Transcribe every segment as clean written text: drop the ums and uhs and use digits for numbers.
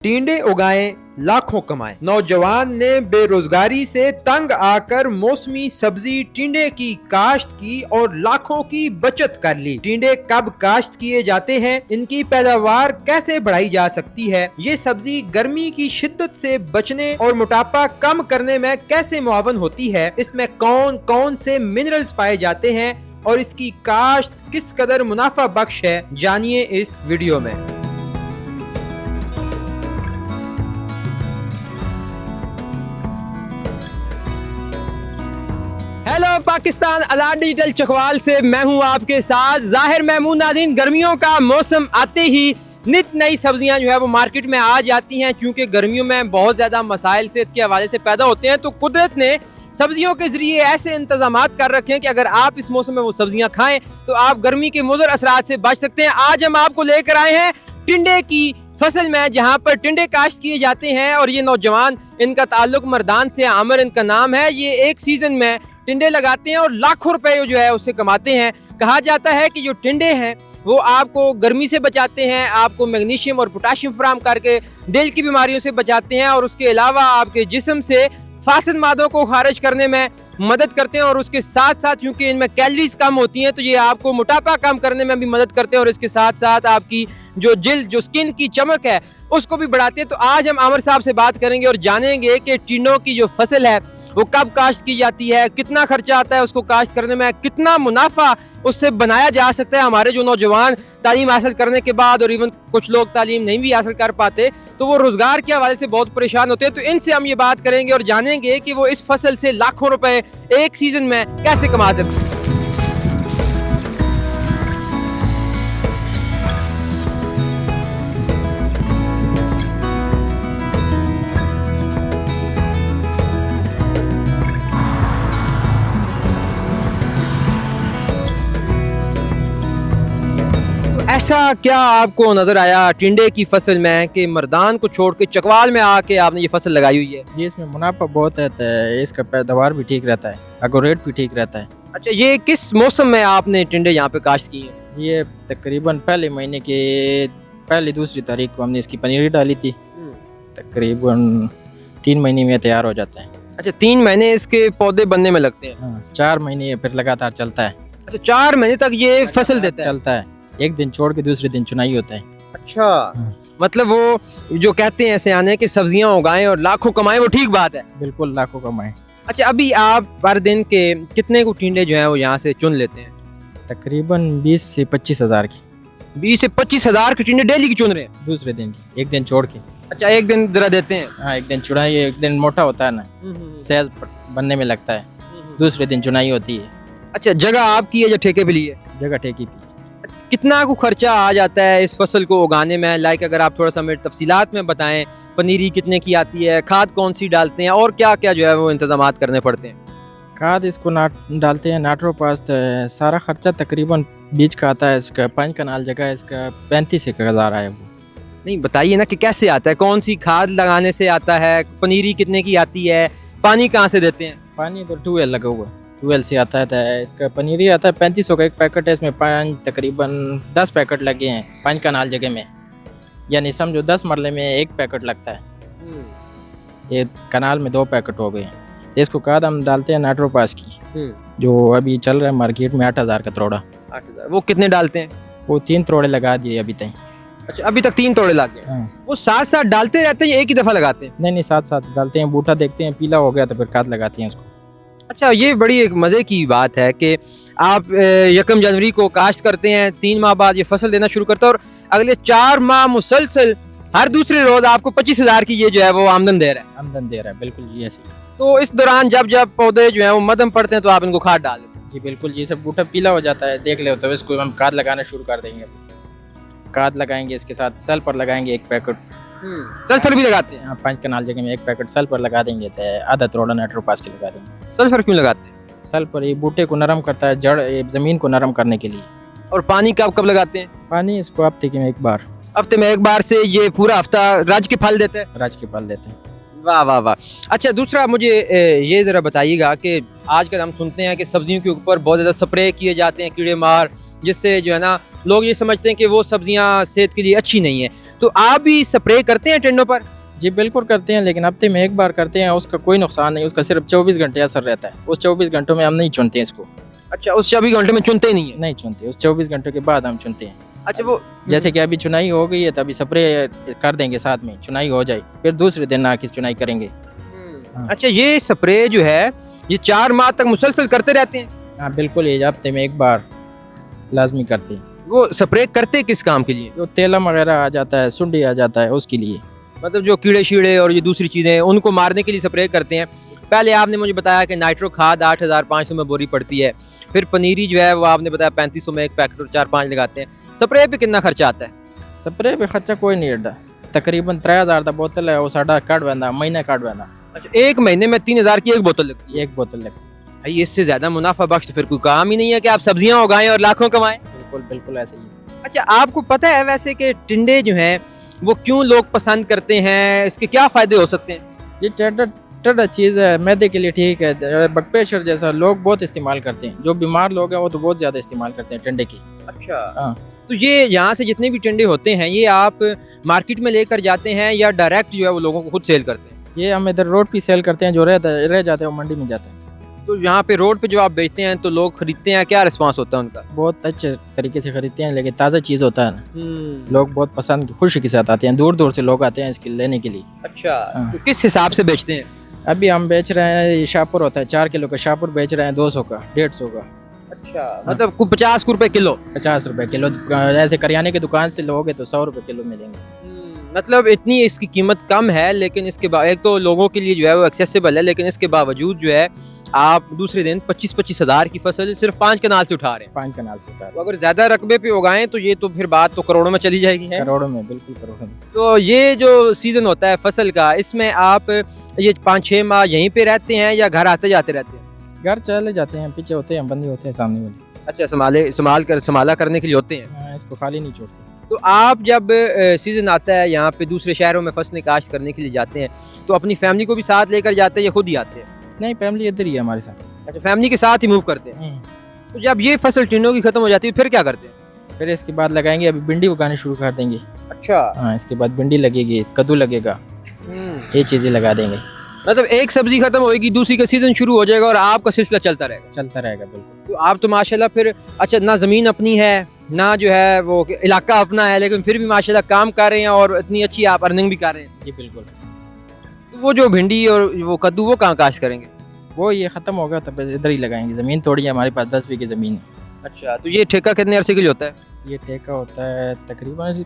टिंडे उगाएं लाखों कमाएं। नौजवान ने बेरोजगारी से तंग आकर मौसमी सब्जी टिंडे की काश्त की और लाखों की बचत कर ली। टिंडे कब काश्त किए जाते हैं, इनकी पैदावार कैसे बढ़ाई जा सकती है, ये सब्जी गर्मी की शिद्दत से बचने और मोटापा कम करने में कैसे मुआवन होती है, इसमें कौन कौन से मिनरल्स पाए जाते हैं और इसकी काश्त किस कदर मुनाफा बख्श है, जानिए इस वीडियो में। हेलो पाकिस्तान, अला डिजिटल चकवाल से मैं हूं आपके साथ जाहिर महमूद। नाज़रीन, गर्मियों का मौसम आते ही नित नई सब्जियां जो है वो मार्केट में आ जाती हैं। क्योंकि गर्मियों में बहुत ज़्यादा मसाइल सेहत के हवाले से पैदा होते हैं, तो कुदरत ने सब्जियों के जरिए ऐसे इंतजामात कर रखे हैं कि अगर आप इस मौसम में वो सब्जियां खाएं तो आप गर्मी के मुज़र असरात से बच सकते हैं। आज हम आपको लेकर आए हैं टिंडे की फसल में, जहां पर टिंडे काश्त किए जाते हैं। और ये नौजवान, इनका ताल्लुक मर्दान से, आमिर इनका नाम है। ये एक सीजन में टिंडे लगाते हैं और लाखों रुपए जो है उससे कमाते हैं। कहा जाता है कि जो टिंडे हैं वो आपको गर्मी से बचाते हैं, आपको मैग्नीशियम और पोटाशियम फराहम करके दिल की बीमारियों से बचाते हैं, और उसके अलावा आपके जिस्म से फासिद मादों को खारिज करने में मदद करते हैं। और उसके साथ साथ क्योंकि इनमें कैलोरीज कम होती हैं तो ये आपको मोटापा कम करने में भी मदद करते हैं, और इसके साथ साथ आपकी जो जिल्द, जो स्किन की चमक है, उसको भी बढ़ाते हैं। तो आज हम आमिर साहब से बात करेंगे और जानेंगे कि टिंडों की जो फसल है वो कब काश्त की जाती है, कितना खर्चा आता है उसको काश्त करने में, कितना मुनाफा उससे बनाया जा सकता है। हमारे जो नौजवान तालीम हासिल करने के बाद, और इवन कुछ लोग तालीम नहीं भी हासिल कर पाते, तो वो रोजगार के हवाले से बहुत परेशान होते हैं। तो इनसे हम ये बात करेंगे और जानेंगे कि वो इस फसल से लाखों रुपए एक सीजन में कैसे कमा सकते हैं। ऐसा क्या आपको नजर आया टिंडे की फसल में कि मर्दान को छोड़ के चकवाल में आके आपने ये फसल लगाई हुई है? जी, इसमें मुनाफा बहुत रहता है, इसका पैदावार भी ठीक रहता है, अगो रेट भी ठीक रहता है। अच्छा, ये किस मौसम में आपने टिंडे यहाँ पे काश्त की है? ये तकरीबन पहले महीने के पहली दूसरी तारीख को हमने इसकी पनीरी डाली थी। तकरीबन 3 महीने में तैयार हो जाता है। अच्छा, 3 महीने इसके पौधे बनने में लगते हैं? हाँ, 4 महीने फिर लगातार चलता है। अच्छा, 4 महीने तक ये फसल देता है? चलता है, एक दिन छोड़ के दूसरे दिन चुनाई होता है। अच्छा, मतलब वो जो कहते हैं ऐसे आने कि सब्जियां उगाएं और लाखों कमाएं, वो ठीक बात है? बिल्कुल, लाखों कमाए। अच्छा, अभी आप पर दिन के कितने को टिंडे जो है वो यहाँ से चुन लेते हैं? तकरीबन 20 से 25 हज़ार की। 20 से 25 हजार के टिंडे डेली की चुन रहे हैं? दूसरे दिन की, एक दिन छोड़ के। अच्छा, एक दिन जरा देते हैं? हाँ, एक दिन चुनाई, एक दिन मोटा होता है ना, सेहत बनने में लगता है, दूसरे दिन चुनाई होती है। अच्छा, जगह आपकी है या ठेके पे ली है? जगह ठेकी भी। कितना को खर्चा आ जाता है इस फसल को उगाने में? लाइक अगर आप थोड़ा सा मेरे तफसीलात में बताएं, पनीरी कितने की आती है, खाद कौन सी डालते हैं, और क्या क्या जो है वो इंतजामात करने पड़ते हैं? खाद इसको डालते हैं नाइट्रोपास। सारा खर्चा तकरीबन बीज का आता है इसका 5 कनाल जगह है, इसका 35 हज़ार है। वो नहीं, बताइए ना कि कैसे आता है, कौन सी खाद लगाने से आता है, पनीरी कितने की आती है, पानी कहाँ से देते हैं? पानी तो ट्यूबवेल लगा हुआ है, ट्यूबवेल से आता है। इसका पनीरी आता है 3500 का एक पैकेट है, इसमें 5 तकरीबन 10 पैकेट लगे हैं 5 कनाल जगह में, यानी समझो 10 मरले में एक पैकेट लगता है। ये कनाल में 2 पैकेट हो गए। तो इसको खाद हम डालते हैं नाइट्रोपास की, जो अभी चल रहा है मार्केट में 8000 का तोड़ा। 8000? वो कितने डालते हैं? वो 3 तोड़े लगा दिए अभी तक। अच्छा, अभी तक 3 तोड़े लग गए? हाँ। वो साथ साथ डालते रहते हैं, एक ही दफा लगाते हैं? नहीं, साथ साथ डालते हैं। बूटा देखते हैं पीला हो गया तो फिर खाद लगाते हैं उसको। अच्छा, ये बड़ी एक मज़े की बात है कि आप 1 जनवरी को काश्त करते हैं, 3 माह बाद ये फसल देना शुरू करता है, और अगले 4 माह मुसलसल हर दूसरे रोज आपको 25 हजार की ये जो है वो आमदन दे रहा है? आमदन दे रहा है, बिल्कुल जी, ऐसे। तो इस दौरान जब जब पौधे जो है वो मदम पड़ते हैं तो आप इनको खाद डाल देते हैं? जी बिल्कुल जी, सब बूटा पीला हो जाता है, देख ले, तो इसको हम खाद लगाना शुरू कर देंगे। खाद लगाएंगे, इसके साथ सल्फर लगाएंगे 1 पैकेट। सल्फर भी लगाते हैं? 5 कनाल जगह में 1 पैकेट सल्फर लगा देंगे, तो आधा तोड़ा नाइट्रोपास के लगा देंगे। सल्फर क्यों लगाते हैं? सल्फर ये बूटे को नरम करता है, जड़ जमीन को नरम करने के लिए। और पानी कब कब लगाते हैं? पानी इसको हफ्ते में 1 बार। हफ्ते में 1 बार से ये पूरा हफ्ता राज के फल देता है? राज के फल देते हैं। वाह वाह वाह। अच्छा, दूसरा मुझे ये ज़रा बताइएगा कि आजकल हम सुनते हैं कि सब्जियों के ऊपर बहुत ज़्यादा स्प्रे किए जाते हैं कीड़े मार, जिससे जो है ना लोग ये समझते हैं कि वो सब्जियां सेहत के लिए अच्छी नहीं है। तो आप भी स्प्रे करते हैं टिंडों पर? जी बिल्कुल करते हैं, लेकिन हफ्ते में एक बार करते हैं, उसका कोई नुकसान नहीं, उसका सिर्फ 24 घंटे असर रहता है। उस 24 घंटों में हम नहीं चुनते हैं इसको। अच्छा, उस 24 घंटे में चुनते ही नहीं है? नहीं चुनते, उस 24 घंटों के बाद हम चुनते हैं। अच्छा, वो जैसे कि अभी चुनाई हो गई है तो अभी स्प्रे कर देंगे, साथ में चुनाई हो जाए फिर दूसरे दिन आके चुनाई करेंगे। अच्छा, ये स्प्रे जो है ये 4 माह तक मुसलसल करते रहते हैं? हाँ बिल्कुल, ये हफ्ते में एक बार लाजमी करते हैं। वो स्प्रे करते किस काम के लिए? जो तेलम वगैरह आ जाता है, सुंडी आ जाता है, उसके लिए। मतलब जो कीड़े शीड़े और ये दूसरी चीजें हैं उनको मारने के लिए स्प्रे करते हैं। पहले आपने मुझे बताया कि नाइट्रो खाद 8,500 में बोरी पड़ती है, फिर पनीरी जो है वो आपने बताया 3500 में एक पैकेट और 4-5 लगाते हैं। स्प्रे पे कितना खर्चा आता है? स्प्रे पे खर्चा कोई नहीं एडा, तकरीबन 3000 का बोतल है, वो साढ़ा काट बंदा महीना काट बंदा। अच्छा, एक महीने में 3000 की एक बोतल लगती है? एक बोतल लगती है। भाई इससे ज्यादा मुनाफा बख्श तो फिर कोई काम ही नहीं है कि आप सब्जियां उगाएं और लाखों कमाएं। बिल्कुल बिल्कुल ऐसे ही। अच्छा, आपको पता है वैसे कि टिंडे जो हैं वो क्यों लोग पसंद करते हैं, इसके क्या फायदे हो सकते हैं? ये टेढ़ा चीज़ है, मैदे के लिए ठीक है। बकपेशर जैसा लोग बहुत इस्तेमाल करते हैं, जो बीमार लोग हैं वो तो बहुत ज़्यादा इस्तेमाल करते हैं टिंडे की। अच्छा, हाँ। तो ये यहाँ से जितने भी टिंडे होते हैं ये आप मार्केट में लेकर जाते हैं या डायरेक्ट जो है वो लोगों को खुद सेल करते हैं? ये हम इधर रोड पे सेल करते हैं, जो रह जाते हैं वो मंडी में जाते हैं। तो यहाँ पे रोड पे जो आप बेचते हैं तो लोग खरीदते हैं, क्या रिस्पांस होता है उनका? बहुत अच्छे तरीके से खरीदते हैं, लेकिन ताज़ा चीज़ होता है ना, लोग लोग बहुत पसंद खुशी के साथ आते हैं, दूर दूर से लोग आते हैं इसके लेने के लिए। अच्छा, हाँ। तो किस हिसाब से बेचते हैं? अभी हम बेच रहे हैं, ये शाहपुर होता है 4 किलो का शाहपुर बेच रहे हैं 200 का, 150 का। अच्छा, मतलब 50 रुपए किलो? 50 रुपए किलो। ऐसे करियाने की दुकान से लोगे तो 100 रुपए किलो मिलेंगे। मतलब इतनी इसकी कीमत कम है, लेकिन इसके बाद एक तो लोगों के लिए जो है वो एक्सेसिबल है, लेकिन इसके बावजूद जो है आप दूसरे दिन 25-25 हज़ार की फसल सिर्फ 5 कनाल से उठा रहे हैं। 5 कनाल से उठा तो अगर ज्यादा रकबे पे उगाएं तो ये तो फिर बात तो करोड़ों में चली जाएगी है? करोड़ों में, बिल्कुल करोड़ों में। तो ये जो सीजन होता है फसल का, इसमें आप ये 5-6 माह यहीं पे रहते हैं या घर आते जाते रहते हैं? घर चले जाते हैं, पीछे होते हैं, बंदी होते हैं सामने वाले। अच्छा, संभाला करने के लिए होते हैं। हाँ, इसको खाली नहीं छोड़ते। तो आप जब सीजन आता है यहाँ पे दूसरे शहरों में फसलें काश्त करने के लिए जाते हैं तो अपनी फैमिली को भी साथ लेकर जाते हैं या खुद ही आते हैं? नहीं, फैमिली इधर ही है हमारे साथ। अच्छा, फैमिली के साथ ही मूव करते हैं। तो जब ये फसल टिंडों की खत्म हो जाती है फिर क्या करते हैं? फिर इसके बाद लगाएंगे, अभी भिंडी उगानी शुरू कर देंगे। अच्छा। हाँ, इसके बाद भिंडी लगेगी, कद्दू लगेगा, ये चीज़ें लगा देंगे। मतलब एक सब्जी खत्म होगी दूसरी का सीजन शुरू हो जाएगा और आपका सिलसिला चलता रहेगा? चलता रहेगा, बिल्कुल। तो आप तो माशाल्लाह फिर, अच्छा, ना ज़मीन अपनी है ना जो है वो इलाका अपना है, लेकिन फिर भी माशाल्लाह काम कर रहे हैं और इतनी अच्छी आप अर्निंग भी कर रहे हैं। जी बिल्कुल। तो वो जो भिंडी और वो कद्दू वो कहाँ काश्त करेंगे? वो ये ख़त्म हो गया तब इधर ही लगाएंगे। ज़मीन थोड़ी है हमारे पास, 10 बीघे ज़मीन है। अच्छा, तो ये ठेका कितने अरसे के लिए होता है? ये ठेका होता है तकरीबन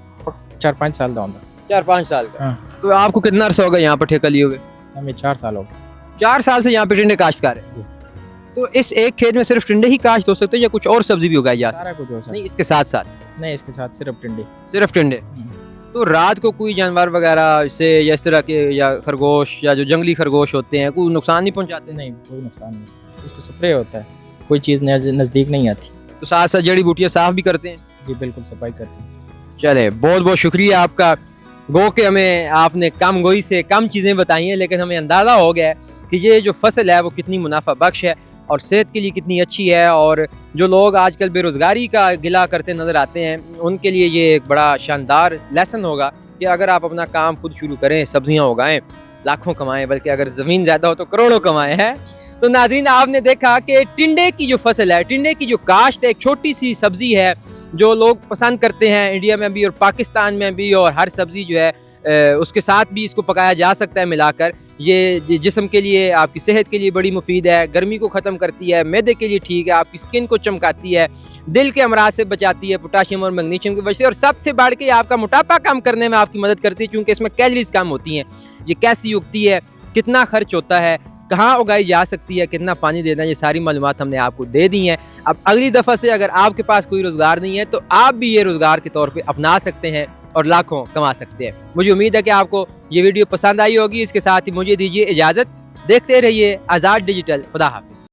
4-5 साल का होता है। 4-5 साल का। हाँ। तो आपको कितना अरसा होगा यहाँ पर ठेका लिए हुए? हमें 4 साल हो गए। 4 साल से यहाँ पे टिंडे काश्त कर रहे हैं। तो इस एक खेत में सिर्फ टिंडे ही काश्त हो सकते हैं या कुछ और सब्जी भी उगाई जा सकती है? सारा कुछ हो सकता नहीं, इसके साथ साथ? नहीं, इसके साथ सिर्फ टिंडे। सिर्फ टिंडे। तो रात को कोई जानवर वगैरह से या इस तरह के या खरगोश या जो जंगली खरगोश होते हैं कोई नुकसान नहीं पहुंचाते? नहीं, कोई नुकसान नहीं। इसको स्प्रे होता है, कोई चीज़ नज़दीक नहीं आती। तो साथ साथ जड़ी बूटियाँ साफ भी करते हैं? जी बिल्कुल, सफाई करते हैं। चले, बहुत बहुत शुक्रिया आपका। गो के हमें आपने कम गोई से कम चीज़ें बताई हैं, लेकिन हमें अंदाज़ा हो गया है कि ये जो फसल है वो कितनी मुनाफा बख्श है और सेहत के लिए कितनी अच्छी है। और जो लोग आजकल बेरोज़गारी का गिला करते नज़र आते हैं उनके लिए ये एक बड़ा शानदार लेसन होगा कि अगर आप अपना काम खुद शुरू करें, सब्जियां उगाएं, लाखों कमाएं, बल्कि अगर ज़मीन ज़्यादा हो तो करोड़ों कमाएं हैं। तो नाज़रीन, आपने देखा कि टिंडे की जो फसल है, टिंडे की जो काश्त है, एक छोटी सी सब्ज़ी है जो लोग पसंद करते हैं इंडिया में भी और पाकिस्तान में भी, और हर सब्ज़ी जो है उसके साथ भी इसको पकाया जा सकता है मिलाकर। ये जिस्म के लिए, आपकी सेहत के लिए बड़ी मुफीद है, गर्मी को ख़त्म करती है, मैदे के लिए ठीक है, आपकी स्किन को चमकाती है, दिल के अमराज से बचाती है पोटाशियम और मैग्नीशियम की वजह से, और सबसे बढ़ के आपका मोटापा कम करने में आपकी मदद करती है क्योंकि इसमें कैलोरीज कम होती हैं। ये कैसी उगती है, कितना खर्च होता है, कहाँ उगाई जा सकती है, कितना पानी देना है, ये सारी मालूमात हमने आपको दे दी हैं। अब अगली दफ़ा से अगर आपके पास कोई रोज़गार नहीं है तो आप भी ये रोज़गार के तौर पे अपना सकते हैं और लाखों कमा सकते हैं। मुझे उम्मीद है कि आपको ये वीडियो पसंद आई होगी। इसके साथ ही मुझे दीजिए इजाज़त। देखते रहिए आज़ाद डिजिटल। खुदा हाफिज़।